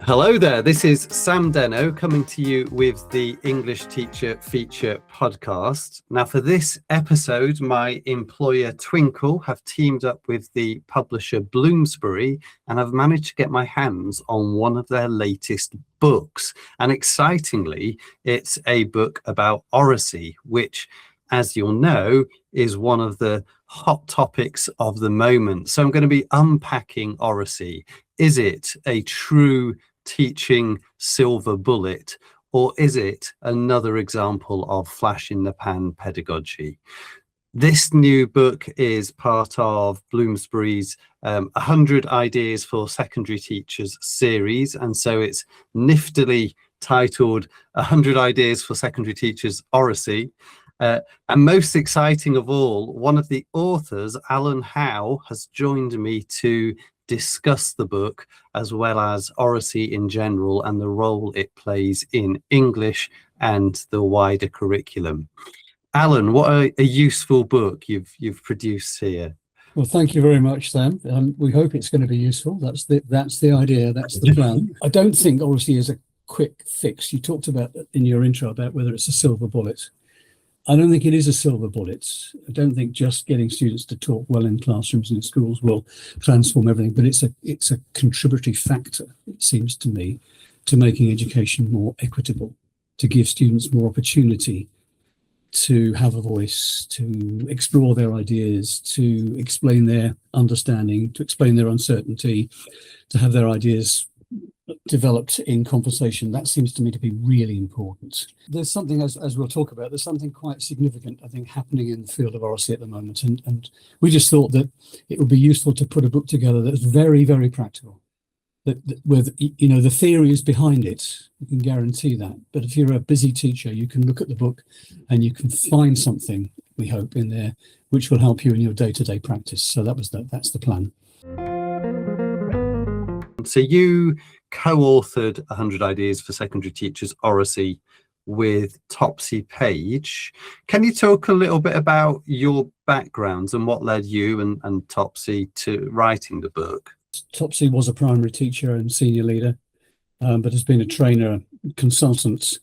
Hello there, this is Sam Denno coming to you with the English Teacher Feature podcast. Now for this episode, my employer Twinkl have teamed up with the publisher Bloomsbury and I've managed to get my hands on one of their latest books. And excitingly, it's a book about Oracy, which, as you'll know, is one of the hot topics of the moment. So I'm going to be unpacking Oracy. Is it a true teaching silver bullet, or is it another example of flash in the pan pedagogy? This new book is part of Bloomsbury's 100 Ideas for Secondary Teachers series, and so it's niftily titled 100 Ideas for Secondary Teachers Oracy. And most exciting of all, one of the authors, Alan Howe, has joined me to discuss the book as well as Oracy in general and the role it plays in English and the wider curriculum. Alan, what a useful book you've produced here. Well, thank you very much, Sam. We hope it's going to be useful. That's the idea. That's the plan. I don't think Oracy is a quick fix. You talked about in your intro about whether it's a silver bullet. I don't think it is a silver bullet. I don't think just getting students to talk well in classrooms and in schools will transform everything, but it's a contributory factor, it seems to me, to making education more equitable, to give students more opportunity to have a voice, to explore their ideas, to explain their understanding, to explain their uncertainty, to have their ideas developed in conversation. That seems to me to be really important. There's something, as we'll talk about, there's something quite significant, I think, happening in the field of Oracy at the moment. And we just thought that it would be useful to put a book together that's very, very practical. That with, you know, the theory is behind it, you can guarantee that. But if you're a busy teacher, you can look at the book and you can find something, we hope, in there, which will help you in your day-to-day practice. So that's the plan. So you co-authored 100 Ideas for Secondary Teachers Oracy with Topsy Page. Can you talk a little bit about your backgrounds and what led you and Topsy to writing the book? Topsy was a primary teacher and senior leader, but has been a trainer, consultant,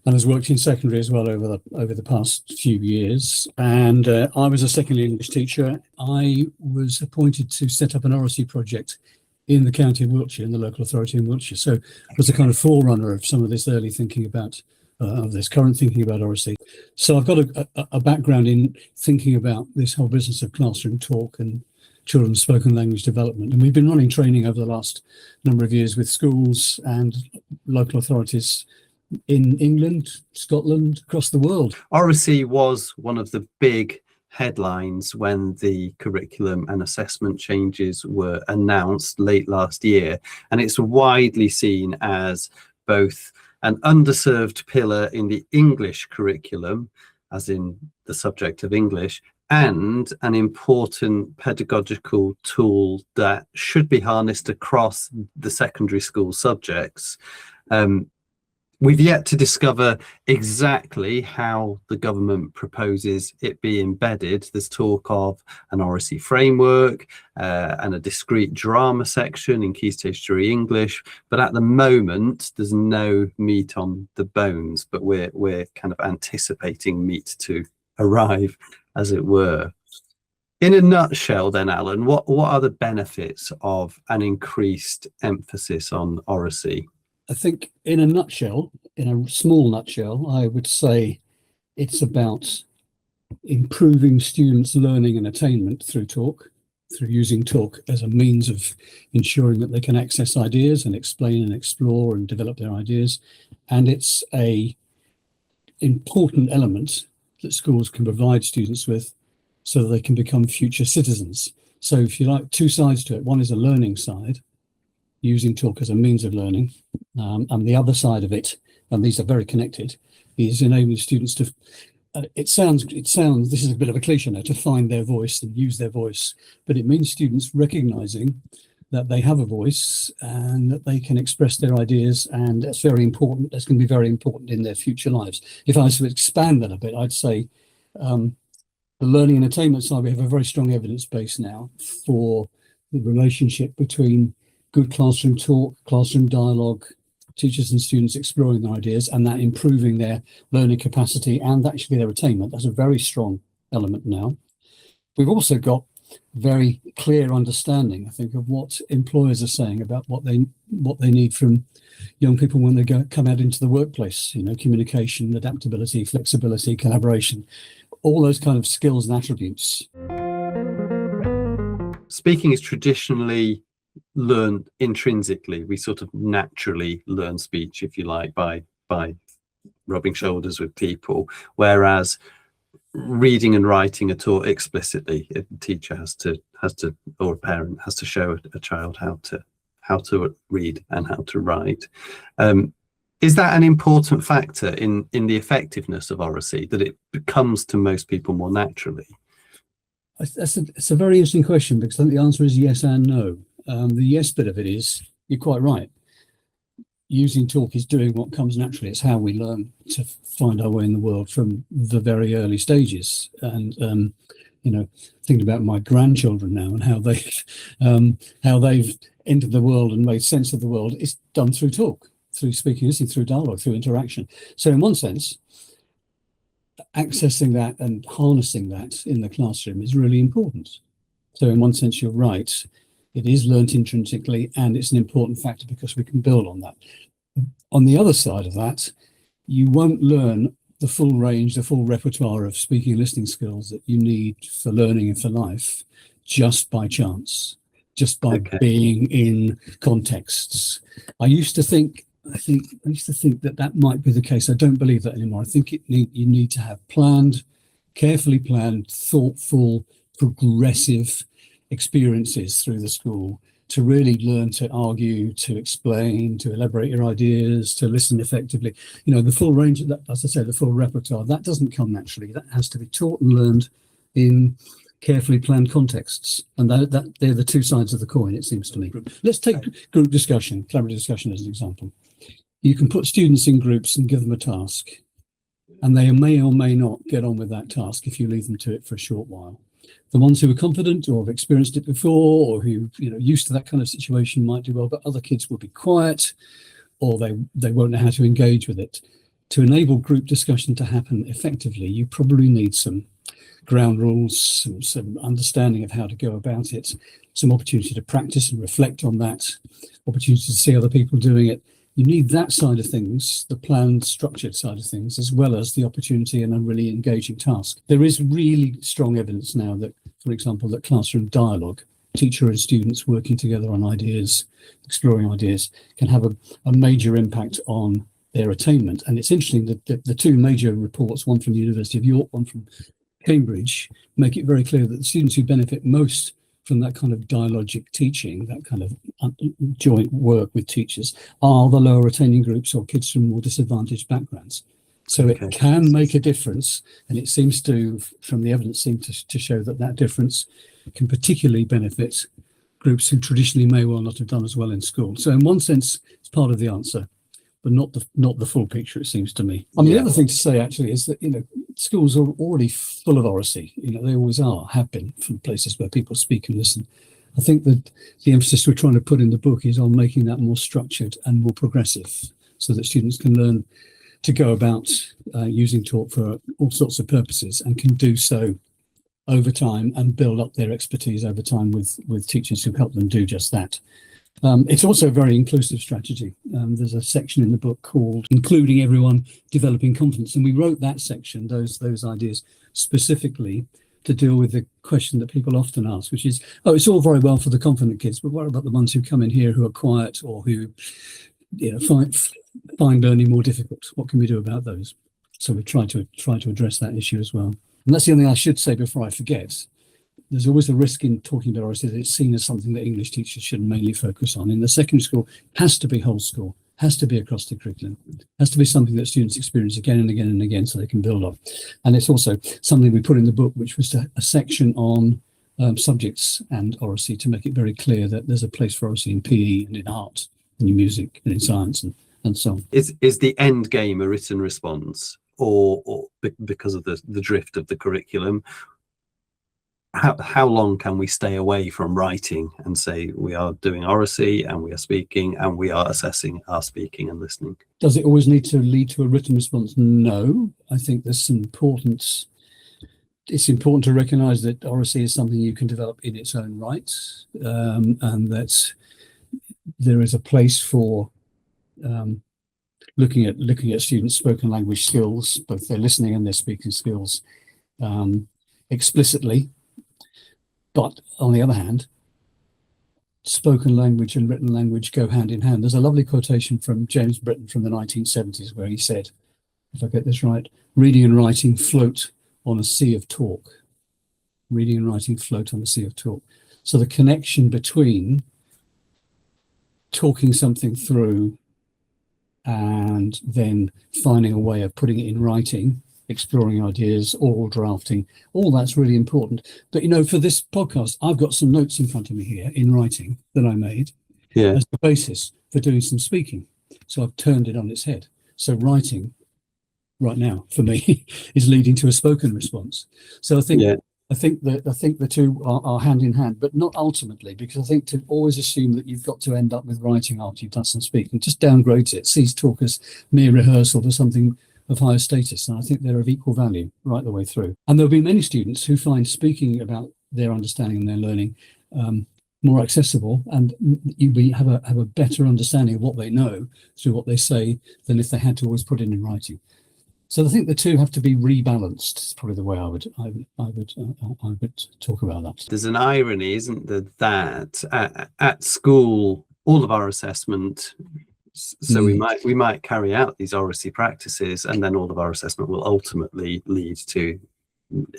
and has worked in secondary as well over the past few years. And I was a secondary English teacher. I was appointed to set up an Oracy project in the county of Wiltshire, in the local authority in Wiltshire. So it was a kind of forerunner of some of this early thinking about, of this current thinking about Oracy. So I've got a background in thinking about this whole business of classroom talk and children's spoken language development. And we've been running training over the last number of years with schools and local authorities in England, Scotland, across the world. Oracy was one of the big headlines when the curriculum and assessment changes were announced late last year, and it's widely seen as both an underserved pillar in the English curriculum, as in the subject of English, and an important pedagogical tool that should be harnessed across the secondary school subjects. We've yet to discover exactly how the government proposes it be embedded. There's talk of an Oracy framework and a discrete drama section in Key Stage 3 English, but at the moment there's no meat on the bones, but we're kind of anticipating meat to arrive, as it were. In a nutshell then, Alan, what are the benefits of an increased emphasis on Oracy? I think in a nutshell, in a small nutshell, I would say it's about improving students' learning and attainment through talk, through using talk as a means of ensuring that they can access ideas and explain and explore and develop their ideas. And it's an important element that schools can provide students with so that they can become future citizens. So if you like, two sides to it. One is a learning side, using talk as a means of learning, and the other side of it, and these are very connected, is enabling students to, it sounds, this is a bit of a cliche now, to find their voice and use their voice, but it means students recognizing that they have a voice and that they can express their ideas, and that's very important. That's going to be very important in their future lives. If I was to expand that a bit, I'd say the learning and attainment side, we have a very strong evidence base now for the relationship between good classroom talk, classroom dialogue, teachers and students exploring their ideas, and that improving their learning capacity and actually their attainment. That's a very strong element now. We've also got very clear understanding, I think, of what employers are saying about what they need from young people when they come out into the workplace. Communication, adaptability, flexibility, collaboration, all those kind of skills and attributes. Speaking is traditionally learned intrinsically. We sort of naturally learn speech, if you like, by rubbing shoulders with people, whereas reading and writing are taught explicitly. A teacher has to, or a parent has to show a child how to read and how to write. Is that an important factor in the effectiveness of Oracy, that it comes to most people more naturally? It's a very interesting question, because I think the answer is yes and no. The yes bit of it is, you're quite right. Using talk is doing what comes naturally. It's how we learn to find our way in the world from the very early stages. And thinking about my grandchildren now and how they've entered the world and made sense of the world, it's done through talk, through speaking, listening, through dialogue, through interaction. So in one sense, accessing that and harnessing that in the classroom is really important. So in one sense, you're right. It is learnt intrinsically, and it's an important factor because we can build on that. On the other side of that, you won't learn the full range, the full repertoire of speaking and listening skills that you need for learning and for life just by chance, just by being in contexts. I used to think that might be the case. I don't believe that anymore. I think you need to have carefully planned, thoughtful, progressive experiences through the school to really learn to argue, to explain, to elaborate your ideas, to listen effectively. The full range of that, as I say, the full repertoire, that doesn't come naturally. That has to be taught and learned in carefully planned contexts. And that they're the two sides of the coin, it seems to me. Let's take group discussion, collaborative discussion as an example. You can put students in groups and give them a task, and they may or may not get on with that task if you leave them to it for a short while. The ones who are confident or have experienced it before, or who used to that kind of situation, might do well, but other kids will be quiet, or they won't know how to engage with it. To enable group discussion to happen effectively, you probably need some ground rules, some understanding of how to go about it, some opportunity to practice and reflect on that, opportunity to see other people doing it. You need that side of things, the planned, structured side of things, as well as the opportunity and a really engaging task. There is really strong evidence now that, for example, that classroom dialogue, teacher and students working together on ideas, exploring ideas, can have a major impact on their attainment. And it's interesting that the two major reports, one from the University of York, one from Cambridge, make it very clear that the students who benefit most from that kind of dialogic teaching, that kind of joint work with teachers, are the lower attaining groups or kids from more disadvantaged backgrounds. So it can make a difference, and it seems to, from the evidence, seem to show that difference can particularly benefit groups who traditionally may well not have done as well in school. So in one sense, it's part of the answer, but not the full picture, it seems to me. I mean, the other thing to say actually is that schools are already full of Oracy. They always have been, from places where people speak and listen. I think that the emphasis we're trying to put in the book is on making that more structured and more progressive, so that students can learn to go about using talk for all sorts of purposes, and can do so over time and build up their expertise over time with teachers who help them do just that. It's also a very inclusive strategy. There's a section in the book called Including Everyone, Developing Confidence. And we wrote that section, those ideas, specifically to deal with the question that people often ask, which is, it's all very well for the confident kids, but what about the ones who come in here who are quiet, or who find learning more difficult? What can we do about those? So we try to address that issue as well. And that's the only thing I should say before I forget. There's always a risk in talking about Oracy that it's seen as something that English teachers should mainly focus on. In the secondary school, has to be whole school, has to be across the curriculum, has to be something that students experience again and again and again, so they can build up. And it's also something we put in the book, which was a section on subjects and Oracy, to make it very clear that there's a place for Oracy in PE and in art and in music and in science and so on. Is the end game a written response, or because of the drift of the curriculum? how long can we stay away from writing and say we are doing oracy and we are speaking and we are assessing our speaking and listening? Does it always need to lead to a written response? No. I think there's some importance. It's important to recognise that oracy is something you can develop in its own right, and that there is a place for looking at students' spoken language skills, both their listening and their speaking skills, explicitly. But on the other hand, spoken language and written language go hand in hand. There's a lovely quotation from James Britton from the 1970s where he said, if I get this right, reading and writing float on a sea of talk. Reading and writing float on a sea of talk. So the connection between talking something through and then finding a way of putting it in writing, exploring ideas, oral drafting, all that's really important. But, for this podcast, I've got some notes in front of me here in writing that I made as the basis for doing some speaking. So I've turned it on its head. So writing right now for me is leading to a spoken response. So I think the two are hand in hand, but not ultimately, because I think to always assume that you've got to end up with writing after you've done some speaking just downgrades it, sees talk as mere rehearsal for something of higher status. And I think they're of equal value right the way through. And there'll be many students who find speaking about their understanding and their learning more accessible, and you have a better understanding of what they know through what they say than if they had to always put it in writing. So I think the two have to be rebalanced. Is probably the way I would talk about that. There's an irony, isn't there, that at school all of our assessment. So we might carry out these oracy practices, and then all of our assessment will ultimately lead to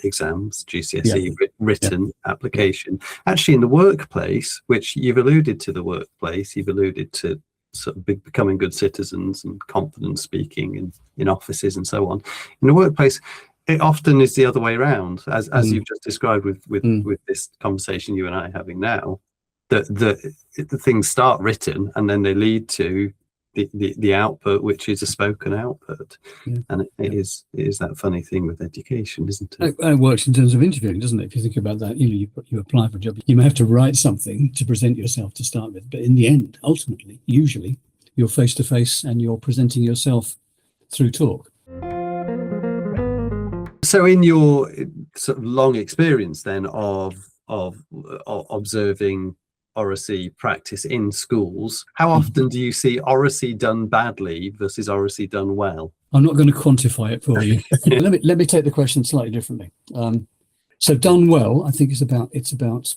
exams, GCSE, written application. Actually, in the workplace, which you've alluded to, you've alluded to sort of becoming good citizens and confident speaking in offices and so on. In the workplace, it often is the other way around, as you've just described with this conversation you and I are having now. The things start written and then they lead to the output, which is a spoken output. And it is that funny thing with education, isn't it? It works in terms of interviewing, doesn't it? If you think about that, you apply for a job, you may have to write something to present yourself to start with, but in the end, ultimately, usually, you're face to face and you're presenting yourself through talk. So in your sort of long experience then of observing oracy practice in schools, how often do you see oracy done badly versus oracy done well? I'm not going to quantify it for you. Let me take the question slightly differently. So done well, I think it's about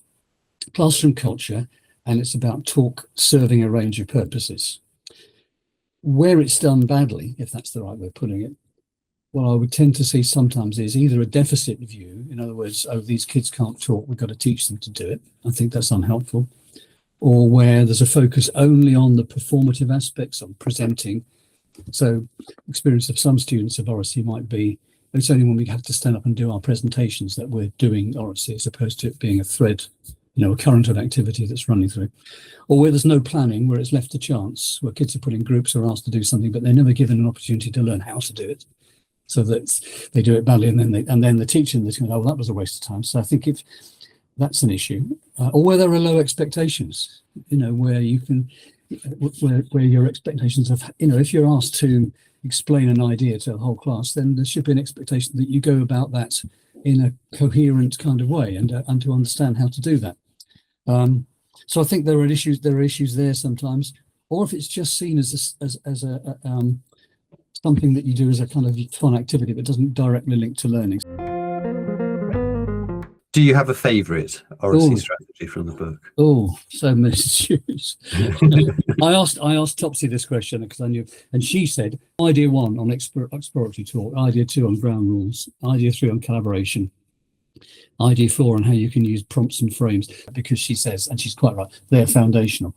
classroom culture, and it's about talk serving a range of purposes. Where it's done badly, if that's the right way of putting it, what I would tend to see sometimes is either a deficit view, in other words, these kids can't talk, we've got to teach them to do it. I think that's unhelpful. Or where there's a focus only on the performative aspects of presenting. So experience of some students of oracy might be, it's only when we have to stand up and do our presentations that we're doing oracy, as opposed to it being a thread, a current of activity that's running through. Or where there's no planning, where it's left to chance, where kids are put in groups or asked to do something, but they're never given an opportunity to learn how to do it. So that they do it badly, and then the teacher and the team, that was a waste of time. So I think if that's an issue, or where there are low expectations, where you can, where your expectations of, if you're asked to explain an idea to a whole class, then there should be an expectation that you go about that in a coherent kind of way, and to understand how to do that. So I think there are issues there sometimes, or if it's just seen as a something that you do as a kind of fun activity that doesn't directly link to learning. Do you have a favourite oracy strategy from the book? Oh, so many to choose. I asked Topsy this question because I knew, and she said, idea 1 on exploratory talk, idea 2 on ground rules, idea 3 on collaboration, idea 4 on how you can use prompts and frames, because she says, and she's quite right, they're foundational.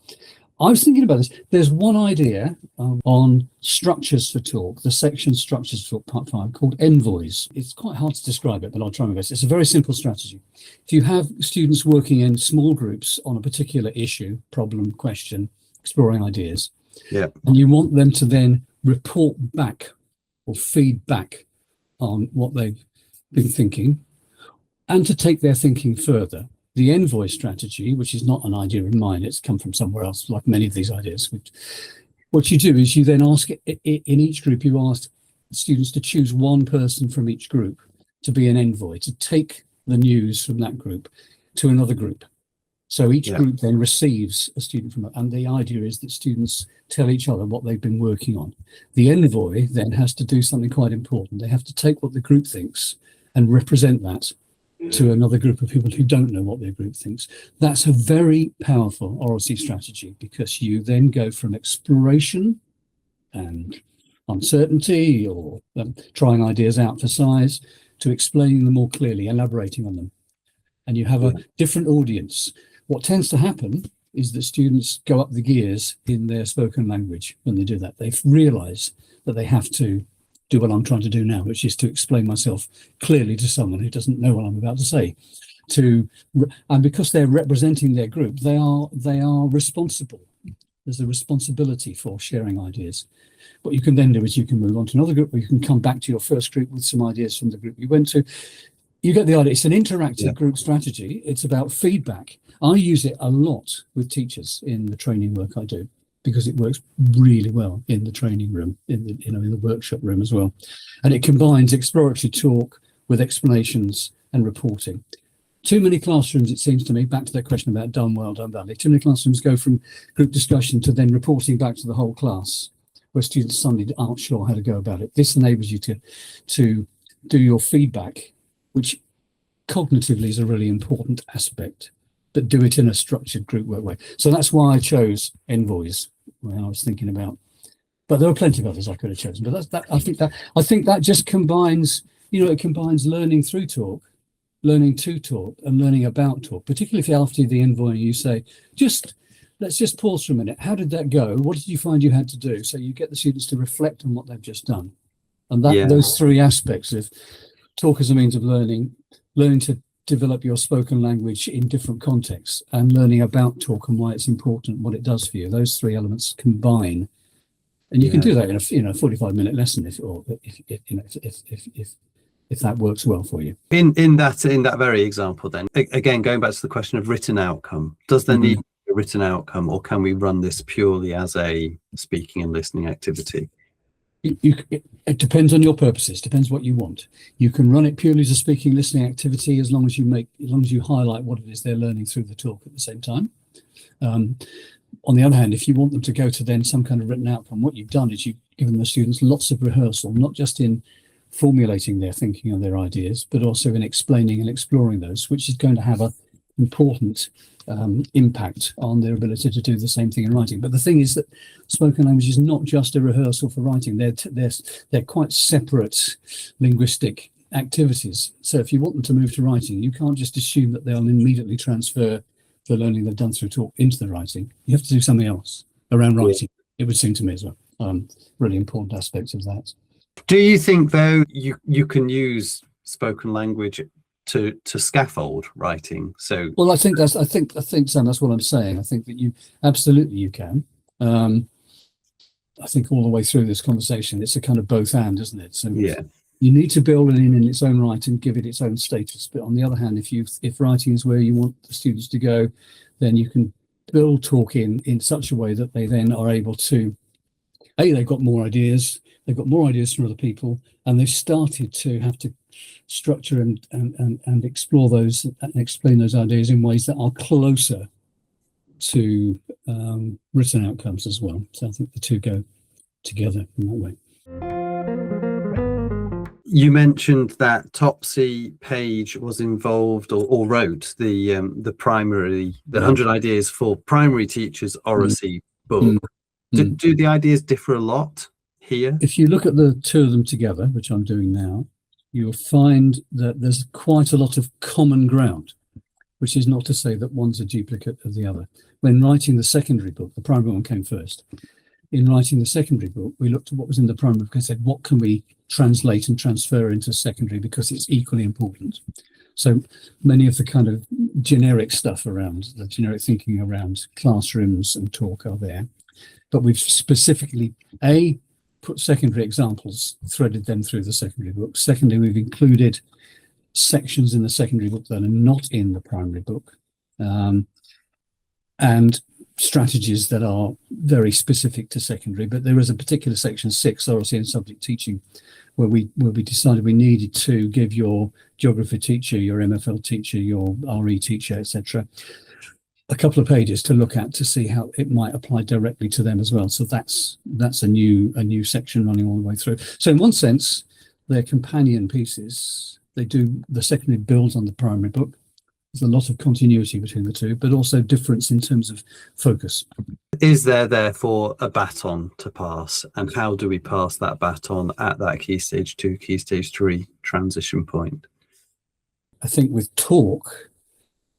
I was thinking about this. There's one idea on structures for talk, the section structures for part 5, called envoys. It's quite hard to describe it, but I'll try my best. It's a very simple strategy. If you have students working in small groups on a particular issue, problem, question, exploring ideas, and you want them to then report back or feed back on what they've been thinking, and to take their thinking further. The envoy strategy, which is not an idea of mine, it's come from somewhere else, like many of these ideas. What you do is you then ask, in each group, you ask students to choose one person from each group to be an envoy, to take the news from that group to another group. So each group then receives a student from it. And the idea is that students tell each other what they've been working on. The envoy then has to do something quite important. They have to take what the group thinks and represent that to another group of people who don't know what their group thinks. That's a very powerful Oracy strategy, because you then go from exploration and uncertainty, or trying ideas out for size, to explaining them more clearly, elaborating on them. And you have a different audience. What tends to happen is that students go up the gears in their spoken language when they do that. They realise that they have to do what I'm trying to do now, which is to explain myself clearly to someone who doesn't know what I'm about to say. And because they're representing their group, they are responsible. There's a responsibility for sharing ideas. What you can then do is you can move on to another group, or you can come back to your first group with some ideas from the group you went to. You get the idea. It's an interactive group strategy. It's about feedback. I use it a lot with teachers in the training work I do, because it works really well in the training room, in the workshop room as well. And it combines exploratory talk with explanations and reporting. Too many classrooms, it seems to me, back to that question about done well, done badly, too many classrooms go from group discussion to then reporting back to the whole class, where students suddenly aren't sure how to go about it. This enables you to do your feedback, which cognitively is a really important aspect, but do it in a structured group work way. So that's why I chose envoys when I was thinking about, but there are plenty of others I could have chosen. But I think that just combines, it combines learning through talk, learning to talk, and learning about talk. Particularly if after the envoy you say, let's just pause for a minute. How did that go? What did you find you had to do? So you get the students to reflect on what they've just done. And those three aspects of talk as a means of learning to develop your spoken language in different contexts, and learning about talk and why it's important, what it does for you. Those three elements combine, and you can do that in a 45-minute lesson if that works well for you. In that very example, then again, going back to the question of written outcome, does there need a written outcome, or can we run this purely as a speaking and listening activity? It depends on your purposes, depends what you want. You can run it purely as a speaking listening activity as long as you highlight what it is they're learning through the talk at the same time. On the other hand, if you want them to go to then some kind of written outcome, what you've done is you've given the students lots of rehearsal, not just in formulating their thinking and their ideas, but also in explaining and exploring those, which is going to have an important impact on their ability to do the same thing in writing. But the thing is that spoken language is not just a rehearsal for writing. They're quite separate linguistic activities. So if you want them to move to writing, you can't just assume that they'll immediately transfer the learning they've done through talk into the writing. You have to do something else around writing, it would seem to me as well. Really important aspects of that. Do you think, though, you can use spoken language to scaffold writing? So, well, I think Sam, that's what I'm saying. I think that you can. I think all the way through this conversation, it's a kind of both and, isn't it? So you need to build it in its own right and give it its own status. But on the other hand, if writing is where you want the students to go, then you can build talk in such a way that they then are able to, they've got more ideas from other people, and they've started to have to structure and explore those and explain those ideas in ways that are closer to written outcomes as well. So I think the two go together in that way. You mentioned that Topsy Page was involved or wrote the primary, the 100 Ideas for Primary Teachers Oracy book. Do the ideas differ a lot here? If you look at the two of them together, which I'm doing now, you'll find that there's quite a lot of common ground, which is not to say that one's a duplicate of the other. When writing the secondary book, the primary one came first. In writing the secondary book, we looked at what was in the primary book and said, what can we translate and transfer into secondary, because it's equally important. So many of the kind of generic stuff around, the generic thinking around classrooms and talk are there. But we've specifically, put secondary examples, threaded them through the secondary book. Secondly, we've included sections in the secondary book that are not in the primary book, and strategies that are very specific to secondary. But there is a particular section 6, Oracy and subject teaching, where we decided we needed to give your geography teacher, your MFL teacher, your RE teacher, etc., a couple of pages to look at to see how it might apply directly to them as well. So that's a new section running all the way through. So in one sense, they're companion pieces. The secondary builds on the primary book. There's a lot of continuity between the two, but also difference in terms of focus. Is there therefore a baton to pass, and how do we pass that baton at that key stage 2, key stage 3 transition point? I think with talk,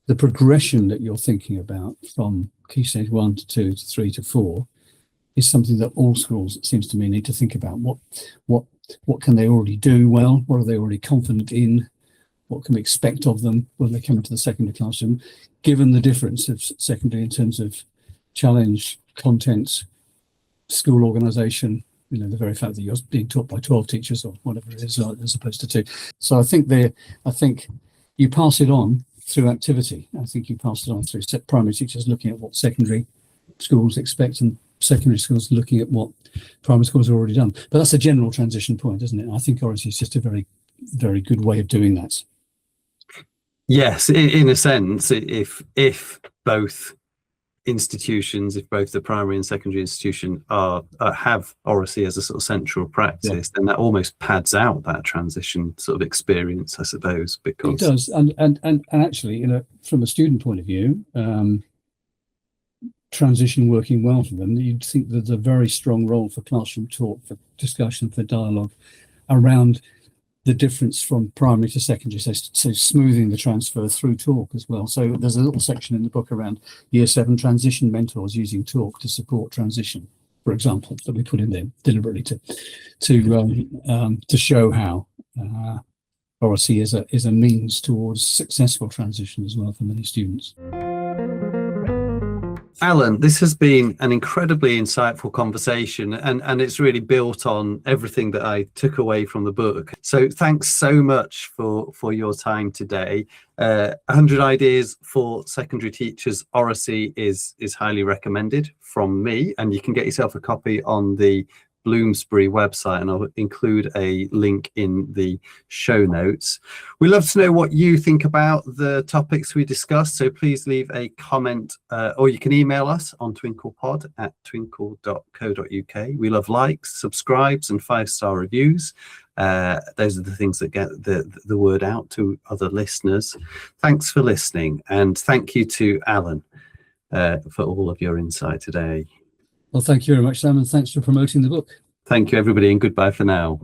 the progression that you're thinking about from key stage 1 to 2 to 3 to 4 is something that all schools, it seems to me, need to think about. What can they already do well? What are they already confident in? What can we expect of them when they come into the secondary classroom, given the difference of secondary in terms of challenge, content, school organisation, the very fact that you're being taught by 12 teachers or whatever it is, as opposed to 2. So I think you pass it on through activity. I think you pass it on through primary teachers looking at what secondary schools expect, and secondary schools looking at what primary schools have already done. But that's a general transition point, isn't it? I think Oracy is just a very, very good way of doing that. Yes, in a sense, if both institutions, if both the primary and secondary institution have Oracy as a sort of central practice, then that almost pads out that transition sort of experience, I suppose. Because it does, and actually, from a student point of view, transition working well for them, you'd think there's a very strong role for classroom talk, for discussion, for dialogue around the difference from primary to secondary, so smoothing the transfer through talk as well. So there's a little section in the book around year 7 transition mentors using talk to support transition, for example, that we put in there deliberately to show how Oracy is a means towards successful transition as well for many students. Alan, this has been an incredibly insightful conversation, and it's really built on everything that I took away from the book. So thanks so much for your time today. 100 Ideas for Secondary Teachers Oracy is highly recommended from me, and you can get yourself a copy on the Bloomsbury website, and I'll include a link in the show notes. We'd love to know what you think about the topics we discussed, so please leave a comment, or you can email us on twinkl@twinkl.co.uk. We love likes, subscribes, and 5-star reviews. Those are the things that get the word out to other listeners. Thanks for listening, and thank you to Alan for all of your insight today. Well, thank you very much, Sam, and thanks for promoting the book. Thank you, everybody, and goodbye for now.